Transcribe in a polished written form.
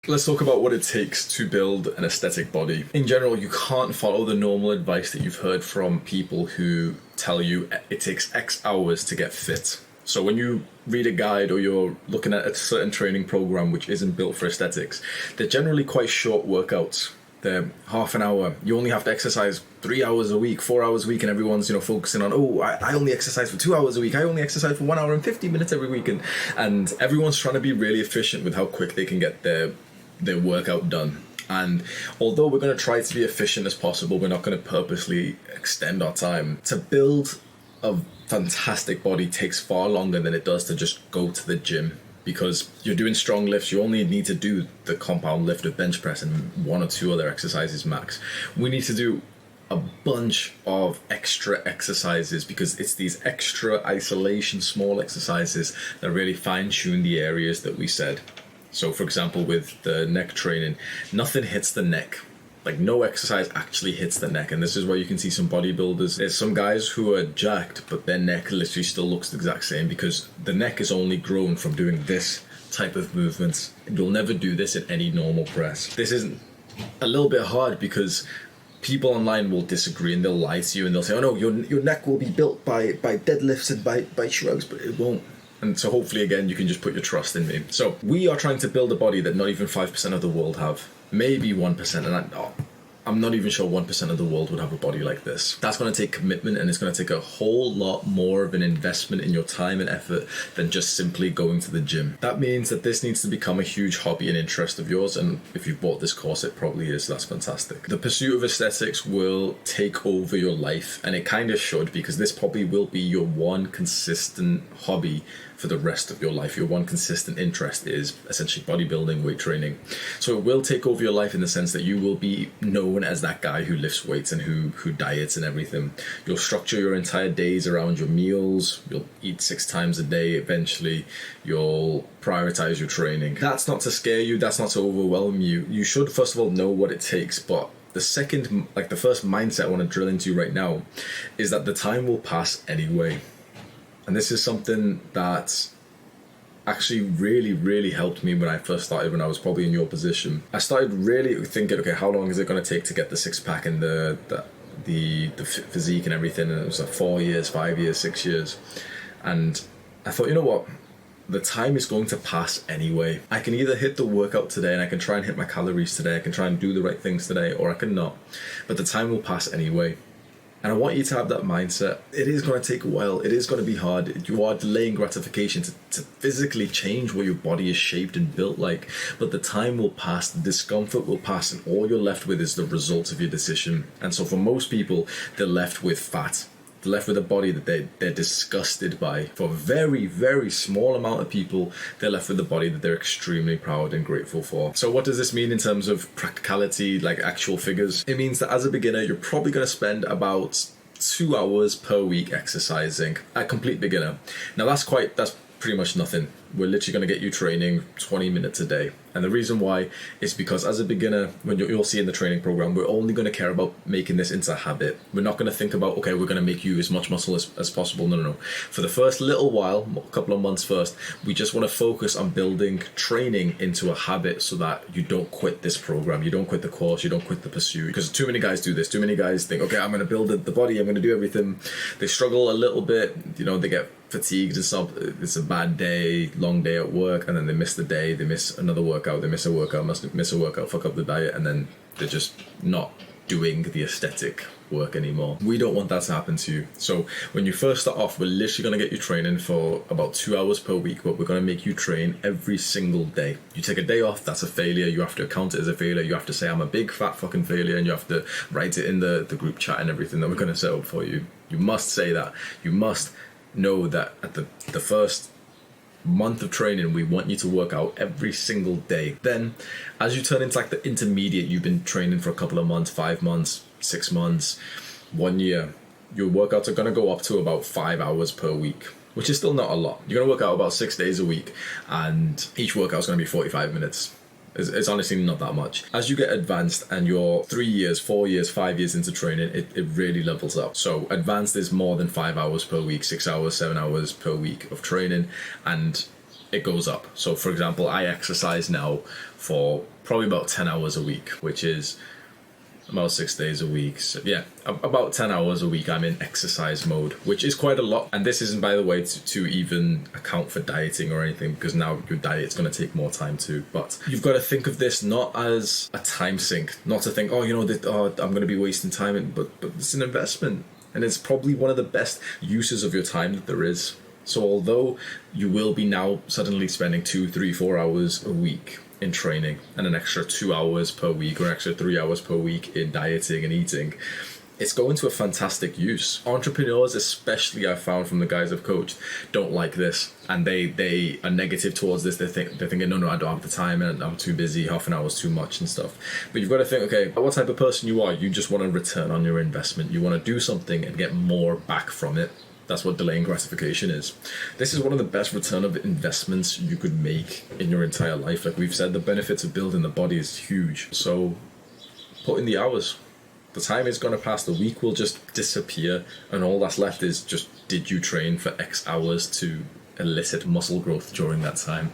Let's talk about what it takes to build an aesthetic body. In general, you can't follow the normal advice that you've heard from people who tell you it takes X hours to get fit. So when you read a guide or you're looking at a certain training program which isn't built for aesthetics, they're generally quite short workouts. They're half an hour. You only have to exercise 3 hours a week, 4 hours a week, and everyone's focusing on, I only exercise for 2 hours a week. I only exercise for 1 hour and 50 minutes every week, and everyone's trying to be really efficient with how quick they can get their workout done. And although we're going to try to be efficient as possible, we're not going to purposely extend our time. To build a fantastic body takes far longer than it does to just go to the gym, because you're doing strong lifts. You only need to do the compound lift of bench press and 1 or 2 other exercises max. We need to do a bunch of extra exercises, because it's these extra isolation small exercises that really fine-tune the areas that we said. So for example, with the neck training, nothing hits the neck. Like, no exercise actually hits the neck, and this is where you can see some bodybuilders. There's some guys who are jacked, but their neck literally still looks the exact same, because the neck is only grown from doing this type of movements. You'll never do this in any normal press. This is a little bit hard because people online will disagree and they'll lie to you and they'll say, oh no, your neck will be built by deadlifts and by shrugs, but it won't. And so hopefully, again, you can just put your trust in me. So we are trying to build a body that not even 5% of the world have. Maybe 1%, and I'm not even sure 1% of the world would have a body like this. That's going to take commitment, and it's going to take a whole lot more of an investment in your time and effort than just simply going to the gym. That means that this needs to become a huge hobby and interest of yours, and if you've bought this course, it probably is. That's fantastic. The pursuit of aesthetics will take over your life, and it kind of should, because this probably will be your one consistent hobby for the rest of your life. Your one consistent interest is essentially bodybuilding, weight training. So it will take over your life in the sense that you will be known as that guy who lifts weights and who diets and everything. You'll structure your entire days around your meals. You'll eat 6 times a day eventually. You'll prioritize your training. That's not to scare you. That's not to overwhelm you. You should first of all know what it takes, but the first mindset I want to drill into right now is that the time will pass anyway. And this is something that actually really, really helped me when I first started, when I was probably in your position. I started really thinking, okay, how long is it going to take to get the 6-pack and the physique and everything? And it was like 4 years, 5 years, 6 years. And I thought, you know what? The time is going to pass anyway. I can either hit the workout today and I can try and hit my calories today. I can try and do the right things today, or I can not. But the time will pass anyway. And I want you to have that mindset. It is going to take a while. It is going to be hard. You are delaying gratification to physically change what your body is shaped and built like. But the time will pass, the discomfort will pass, and all you're left with is the result of your decision. And so for most people, they're left with fat. They're left with a body that they're disgusted by. For a very, very small amount of people, they're left with a body that they're extremely proud and grateful for. So what does this mean in terms of practicality, like actual figures? It means that as a beginner, you're probably going to spend about 2 hours per week exercising. A complete beginner. Now that's pretty much nothing. We're literally going to get you training 20 minutes a day. And the reason why is because as a beginner, when you'll see in the training program, we're only going to care about making this into a habit. We're not going to think about, okay, we're going to make you as much muscle as possible. No. For the first little while, a couple of months first, we just want to focus on building training into a habit so that you don't quit this program. You don't quit the course. You don't quit the pursuit. Because too many guys do this. Too many guys think, okay, I'm going to build the body. I'm going to do everything. They struggle a little bit. They get fatigued and stuff. It's a bad day, long day at work, and then they miss the day, they miss another workout, they miss a workout, fuck up the diet, and then they're just not doing the aesthetic work anymore. We don't want that to happen to you. So when you first start off, we're literally going to get you training for about 2 hours per week, but we're going to make you train every single day. You take a day off, that's a failure. You have to count it as a failure. You have to say, I'm a big fat fucking failure, and you have to write it in the group chat and everything that we're going to set up for you. You must say that. You must know that at the first month of training, we want you to work out every single day. Then as you turn into like the intermediate, you've been training for a couple of months, 5 months, 6 months, 1 year, your workouts are going to go up to about 5 hours per week, which is still not a lot. You're going to work out about 6 days a week, and each workout is going to be 45 minutes. It's honestly not that much. As you get advanced and you're 3 years, 4 years, 5 years into training, it really levels up. So advanced is more than 5 hours per week, 6 hours, 7 hours per week of training. And it goes up. So for example, I exercise now for probably about 10 hours a week, which is about 6 days a week. So yeah, about 10 hours a week I'm in exercise mode, which is quite a lot. And this isn't, by the way, to even account for dieting or anything, because now your diet's going to take more time too. But you've got to think of this not as a time sink, not to think, I'm going to be wasting time, but it's an investment. And it's probably one of the best uses of your time that there is. So although you will be now suddenly spending 2, 3, 4 hours a week in training and an extra 2 hours per week or an extra 3 hours per week in dieting and eating, it's going to a fantastic use. Entrepreneurs, especially, I've found from the guys I've coached, don't like this, and they are negative towards this. They're thinking, no, I don't have the time and I'm too busy, half an hour is too much and stuff. But you've got to think, okay, what type of person you are. You just want a return on your investment. You want to do something and get more back from it. That's what delaying gratification is. This is one of the best return of investments you could make in your entire life. Like we've said, the benefits of building the body is huge. So put in the hours. The time is going to pass. The week will just disappear. And all that's left is just, did you train for X hours to elicit muscle growth during that time?